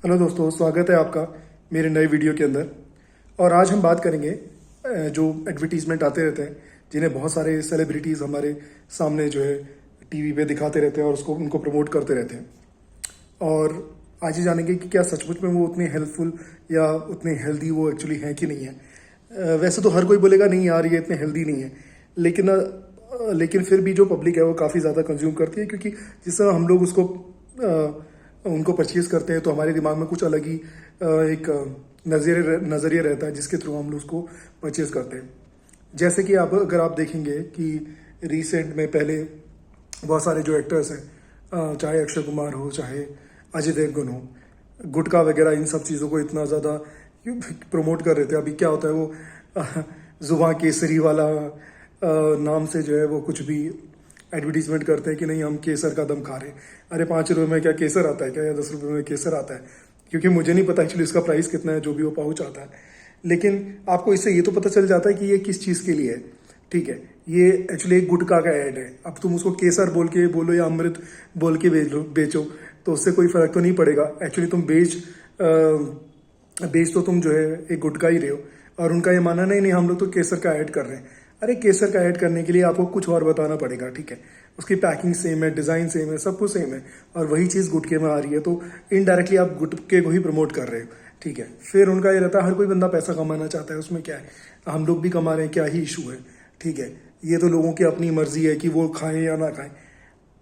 Hello दोस्तों, स्वागत है आपका मेरे नए वीडियो के अंदर। और आज हम बात करेंगे जो एडवर्टीजमेंट आते रहते हैं, जिन्हें बहुत सारे सेलिब्रिटीज़ हमारे सामने जो है टीवी पे दिखाते रहते हैं और उसको उनको प्रमोट करते रहते हैं। और आज ही जानेंगे कि क्या सचमुच में वो उतने हेल्पफुल या उतने हेल्दी वो एक्चुअली हैं कि नहीं है। वैसे तो हर कोई बोलेगा नहीं यार ये इतने हेल्दी नहीं है, लेकिन फिर भी जो पब्लिक है वो काफ़ी ज़्यादा कंज्यूम करती है, क्योंकि जिस समय हम लोग उसको उनको परचेज करते हैं तो हमारे दिमाग में कुछ अलग ही एक नज़रिया रहता है जिसके थ्रू हम लोग उसको परचेज करते हैं। जैसे कि अगर आप देखेंगे कि रिसेंट में पहले बहुत सारे जो एक्टर्स हैं, चाहे अक्षय कुमार हो चाहे अजय देवगन हो, गुटखा वगैरह इन सब चीज़ों को इतना ज़्यादा प्रमोट कर रहे थे। अभी क्या होता है वो जुबां केसरी वाला नाम से जो है वो कुछ भी एडवर्टीजमेंट करते हैं कि नहीं हम केसर का दम खा रहे हैं। अरे 5 रुपये में क्या केसर आता है क्या, या 10 रुपये में केसर आता है? क्योंकि मुझे नहीं पता एक्चुअली इसका प्राइस कितना है, जो भी वो पाउच आता है। लेकिन आपको इससे ये तो पता चल जाता है कि ये किस चीज़ के लिए है। ठीक है, ये एक्चुअली एक गुटखा का ऐड है। अब तुम उसको केसर बोल के बोलो या अमृत बोल के बेचो तो उससे कोई फर्क तो नहीं पड़ेगा। एक्चुअली तुम बेच तो तुम जो है एक गुटखा ही रहे हो। और उनका ये मानना नहीं हम लोग तो केसर का ऐड कर रहे हैं। अरे केसर का ऐड करने के लिए आपको कुछ और बताना पड़ेगा। ठीक है, उसकी पैकिंग सेम है, डिज़ाइन सेम है, सब कुछ सेम है, और वही चीज़ गुटके में आ रही है, तो इनडायरेक्टली आप गुटके को ही प्रमोट कर रहे हो। ठीक है, फिर उनका ये रहता है हर कोई बंदा पैसा कमाना चाहता है, उसमें क्या है, हम लोग भी कमा रहे हैं, क्या ही इशू है। ठीक है, ये तो लोगों की अपनी मर्जी है कि वो खाएं या ना खाएं।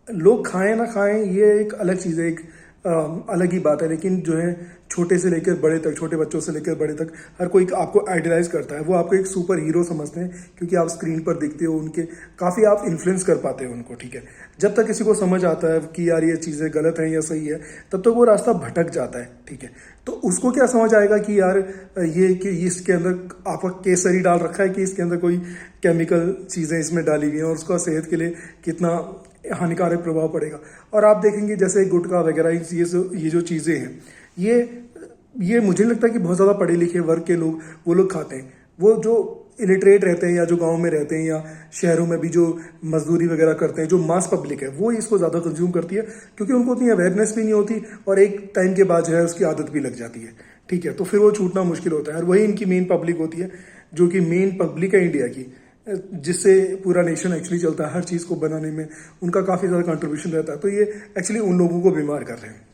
लोग खाएं ना खाएं ये एक अलग चीज़ है, एक अलग ही बात है। लेकिन जो है छोटे से लेकर बड़े तक, छोटे बच्चों से लेकर बड़े तक हर कोई आपको आइडलाइज करता है। वो आपको एक सुपर हीरो समझते हैं क्योंकि आप स्क्रीन पर दिखते हो, उनके काफ़ी आप इन्फ्लुएंस कर पाते हो उनको। ठीक है, जब तक किसी को समझ आता है कि यार ये चीज़ें गलत हैं या सही है, तब तक वो रास्ता भटक जाता है। ठीक है, तो उसको क्या समझ आएगा कि यार ये कि इसके अंदर आपका केसरी डाल रखा है कि इसके अंदर कोई केमिकल चीज़ें इसमें डाली गई हैं और उसका सेहत के लिए कितना हानिकारक प्रभाव पड़ेगा। और आप देखेंगे जैसे गुटखा वगैरह ये जो चीज़ें हैं, ये मुझे नहीं लगता कि बहुत ज़्यादा पढ़े लिखे वर्ग के लोग वो लोग खाते हैं। वो जो इलिटरेट रहते हैं या जो गांव में रहते हैं या शहरों में भी जो मजदूरी वगैरह करते हैं, जो मास पब्लिक है, वो इसको ज़्यादा कंज्यूम करती है क्योंकि उनको उतनी अवेयरनेस भी नहीं होती और एक टाइम के बाद जो है उसकी आदत भी लग जाती है। ठीक है, तो फिर वो छूटना मुश्किल होता है। और वही इनकी मेन पब्लिक होती है जो कि मेन पब्लिक है इंडिया की, जिससे पूरा नेशन एक्चुअली चलता है। हर चीज़ को बनाने में उनका काफ़ी ज़्यादा कंट्रीब्यूशन रहता है। तो ये एक्चुअली उन लोगों को बीमार कर रहे हैं।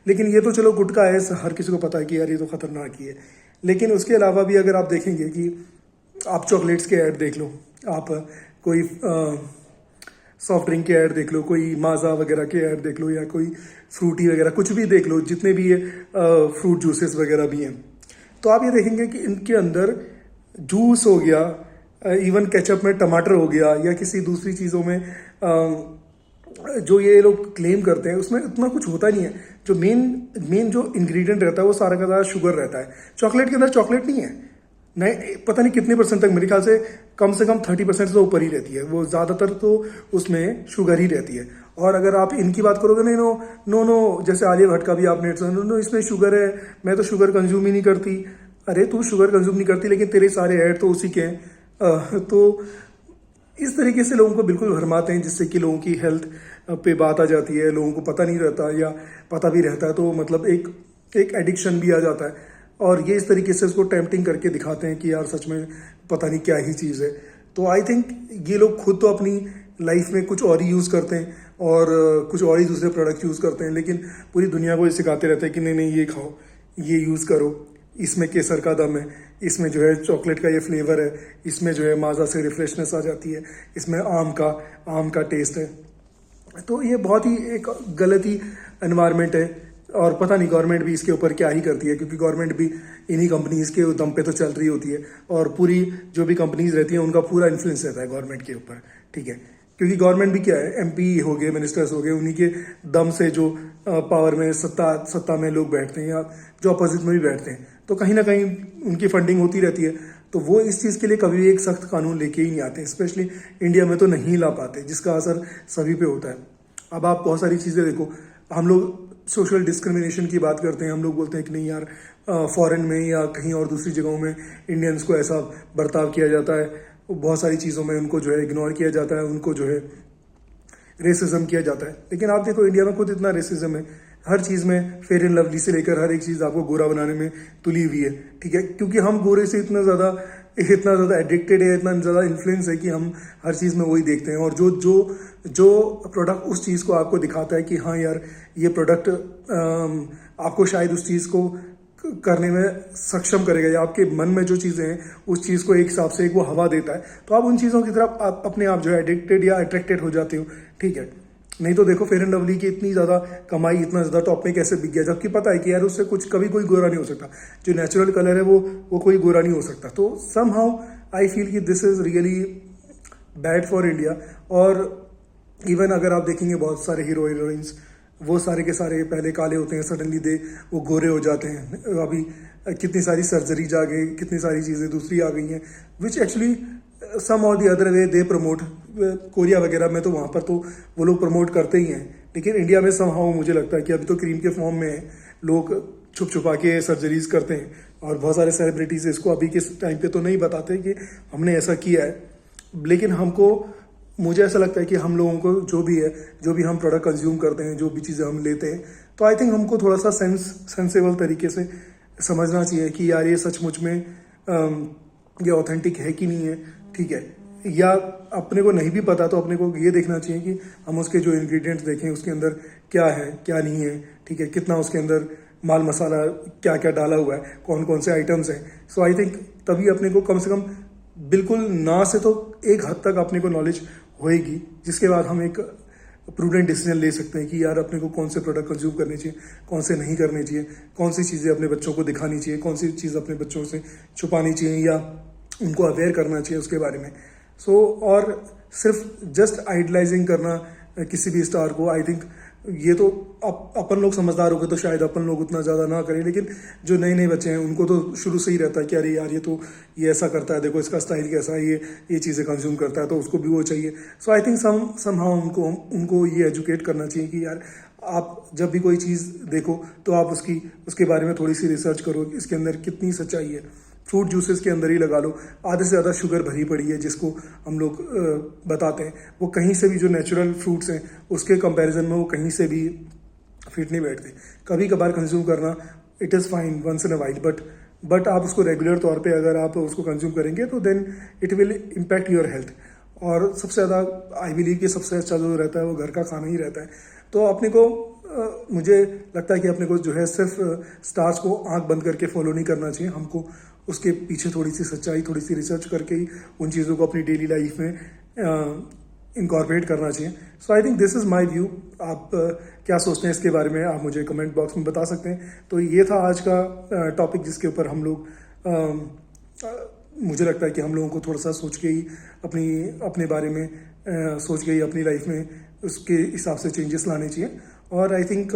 लेकिन ये तो चलो गुटखा है, हर किसी को पता है कि यार ये तो खतरनाक ही है। लेकिन उसके अलावा भी अगर आप देखेंगे कि आप चॉकलेट्स के ऐड देख लो, आप कोई सॉफ्ट ड्रिंक के ऐड देख लो, कोई माजा वगैरह के ऐड देख लो, या कोई फ्रूटी वगैरह कुछ भी देख लो, जितने भी ये फ्रूट जूसेस वगैरह भी हैं, तो आप ये देखेंगे कि इनके अंदर जूस हो गया, इवन केचप में टमाटर हो गया, या किसी दूसरी चीज़ों में जो ये लोग क्लेम करते हैं उसमें उतना कुछ होता नहीं है। जो मेन जो इंग्रेडिएंट रहता है वो सारा का सारा शुगर रहता है। चॉकलेट के अंदर चॉकलेट नहीं है, नहीं पता नहीं कितने परसेंट तक, मेरे ख्याल से कम 30% से ऊपर ही रहती है। वो ज़्यादातर तो उसमें शुगर ही रहती है। और अगर आप इनकी बात करोगे, नहीं नो जैसे आलिया भट्ट का भी आपने सुना, नो इसमें शुगर है, मैं तो शुगर कंज्यूम ही नहीं करती। अरे तू शुगर कंज्यूम नहीं करती लेकिन तेरे सारे ऐड तो उसी के हैं। तो इस तरीके से लोगों को बिल्कुल भरमाते हैं, जिससे कि लोगों की हेल्थ पे बात आ जाती है। लोगों को पता नहीं रहता, या पता भी रहता है तो मतलब एक एडिक्शन भी आ जाता है। और ये इस तरीके से उसको टेम्पटिंग करके दिखाते हैं कि यार सच में पता नहीं क्या ही चीज़ है। तो आई थिंक ये लोग खुद तो अपनी लाइफ में कुछ और ही यूज़ करते हैं और कुछ और ही दूसरे प्रोडक्ट यूज़ करते हैं, लेकिन पूरी दुनिया को ये सिखाते रहते हैं कि नहीं ये खाओ, ये यूज़ करो, इसमें केसर का दम है, इसमें जो है चॉकलेट का ये फ्लेवर है, इसमें जो है माजा से रिफ्रेशनेस आ जाती है, इसमें आम का टेस्ट है। तो ये बहुत ही एक गलत ही एनवायरनमेंट है। और पता नहीं गवर्नमेंट भी इसके ऊपर क्या ही करती है, क्योंकि गवर्नमेंट भी इन्हीं कंपनीज के दम पे तो चल रही होती है, और पूरी जो भी कंपनीज रहती हैं उनका पूरा इन्फ्लुएंस रहता है गवर्नमेंट के ऊपर। ठीक है, क्योंकि गवर्नमेंट भी क्या है, एमपी हो गए, मिनिस्टर्स हो गए, उन्हीं के दम से जो पावर में सत्ता में लोग बैठते हैं या जो अपोजिट में भी बैठते हैं, तो कहीं ना कहीं उनकी फंडिंग होती रहती है। तो वो इस चीज़ के लिए कभी भी एक सख्त कानून लेके ही नहीं आते, स्पेशली इंडिया में तो नहीं ला पाते, जिसका असर सभी पे होता है। अब आप बहुत सारी चीज़ें देखो, हम लोग सोशल डिस्क्रिमिनेशन की बात करते हैं, हम लोग बोलते हैं कि नहीं यार फॉरेन में या कहीं और दूसरी जगहों में इंडियंस को ऐसा बर्ताव किया जाता है, बहुत सारी चीज़ों में उनको जो है इग्नोर किया जाता है, उनको जो है रेसिज्म किया जाता है। लेकिन आप देखो इंडिया में खुद इतना रेसिज्म है, हर चीज़ में फेयर एंड लवली से लेकर हर एक चीज़ आपको गोरा बनाने में तुली हुई है, ठीक है। क्योंकि हम गोरे से इतना ज़्यादा एडिक्टेड है, इतना ज़्यादा इन्फ्लुएंस है कि हम हर चीज़ में वही देखते हैं। और जो जो जो प्रोडक्ट उस चीज़ को आपको दिखाता है कि हाँ यार ये प्रोडक्ट आपको शायद उस चीज़ को करने में सक्षम करेगा, या आपके मन में जो चीज़ें हैं उस चीज़ को एक हिसाब से एक वो हवा देता है, तो आप उन चीज़ों की तरफ आप अपने आप जो है एडिक्टेड या अट्रैक्टेड हो जाते हो, ठीक है। नहीं तो देखो फेयर एंड लवली की इतनी ज़्यादा कमाई, इतना ज़्यादा टॉप में कैसे बिक गया, जबकि पता है कि यार उससे कुछ कभी कोई गोरा नहीं हो सकता। जो नेचुरल कलर है वो कोई गोरा नहीं हो सकता। तो सम हाउ आई फील कि this is really bad for India. और इवन अगर आप देखेंगे बहुत सारे हीरो हीरोइंस, वो सारे के सारे पहले काले होते हैं, सडनली वो गोरे हो जाते हैं। अभी कितनी सारी सर्जरीज आ गई, कितनी सारी चीज़ें दूसरी आ गई हैं, विच एक्चुअली सम और the other way they promote. Korea वगैरह में तो वहाँ पर तो वो लोग प्रमोट करते ही हैं, लेकिन इंडिया में समहाउ मुझे लगता है कि अभी तो क्रीम के फॉर्म में है, लोग छुप छुपा के सर्जरीज करते हैं। और बहुत सारे सेलिब्रिटीज इसको अभी के टाइम पे तो नहीं बताते कि हमने ऐसा किया है, लेकिन मुझे ऐसा लगता है कि हम लोगों को जो भी हम प्रोडक्ट कंज्यूम करते हैं, जो भी चीज़ें हम लेते हैं, तो आई थिंक हमको थोड़ा सा सेंसेबल तरीके से समझना चाहिए कि यार ये सचमुच में ये ऑथेंटिक है कि नहीं है, ठीक है। या अपने को नहीं भी पता तो अपने को ये देखना चाहिए कि हम उसके जो इंग्रेडिएंट्स देखें उसके अंदर क्या है क्या नहीं है, ठीक है, कितना उसके अंदर माल मसाला क्या क्या डाला हुआ है, कौन कौन से आइटम्स हैं। सो आई थिंक तभी अपने को कम से कम बिल्कुल ना से तो एक हद तक अपने को नॉलेज होएगी, जिसके बाद हम एक प्रूडेंट डिसीजन ले सकते हैं कि यार अपने को कौन से प्रोडक्ट कंज्यूम करने चाहिए, कौन से नहीं करने चाहिए, कौन सी चीज़ें अपने बच्चों को दिखानी चाहिए, कौन सी चीज़ अपने बच्चों से छुपानी चाहिए या उनको अवेयर करना चाहिए उसके बारे में। और सिर्फ जस्ट आइडलाइजिंग करना किसी भी स्टार को, आई थिंक ये तो अपन लोग समझदार हो गए तो शायद अपन लोग उतना ज़्यादा ना करें, लेकिन जो नए नए बच्चे हैं उनको तो शुरू से ही रहता है कि अरे यार ये ऐसा करता है, देखो इसका स्टाइल कैसा है, ये चीज़ें कंज्यूम करता है तो उसको भी वो चाहिए। सो आई थिंक समहाउ उनको ये एजुकेट करना चाहिए कि यार आप जब भी कोई चीज़ देखो तो आप उसके बारे में थोड़ी सी रिसर्च करो, इसके अंदर कितनी सच्चाई है। फ्रूट जूसेस के अंदर ही लगा लो, आधे से ज़्यादा शुगर भरी पड़ी है, जिसको हम लोग बताते हैं, वो कहीं से भी जो नेचुरल फ्रूट्स हैं उसके कंपैरिजन में वो कहीं से भी फिट नहीं बैठते। कभी कभार कंज्यूम करना it is fine once in a while, but आप उसको रेगुलर तौर पे अगर आप उसको कंज्यूम करेंगे तो then it will impact your health. और सबसे ज़्यादा आई बिलीव कि सबसे अच्छा जो रहता है वो घर का खाना ही रहता है। तो अपने को मुझे लगता है कि अपने को जो है सिर्फ स्टार्स को आंख बंद करके फॉलो नहीं करना चाहिए, हमको उसके पीछे थोड़ी सी सच्चाई, थोड़ी सी रिसर्च करके ही उन चीज़ों को अपनी डेली लाइफ में इनकॉर्पोरेट करना चाहिए। So I think this is my view. आप क्या सोचते हैं इसके बारे में आप मुझे कमेंट बॉक्स में बता सकते हैं। तो ये था आज का टॉपिक जिसके ऊपर हम लोग मुझे लगता है कि हम लोगों को थोड़ा सा सोच के ही अपने बारे में सोच के ही अपनी लाइफ में उसके हिसाब से चेंजेस लाने चाहिए। और आई थिंक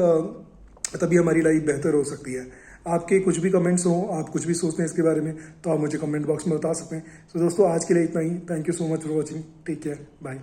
तभी हमारी लाइफ बेहतर हो सकती है। आपके कुछ भी कमेंट्स हों, आप कुछ भी सोचते हैं इसके बारे में, तो आप मुझे कमेंट बॉक्स में बता सकते हैं। तो दोस्तों आज के लिए इतना ही। Thank you so much for watching. Take care, bye.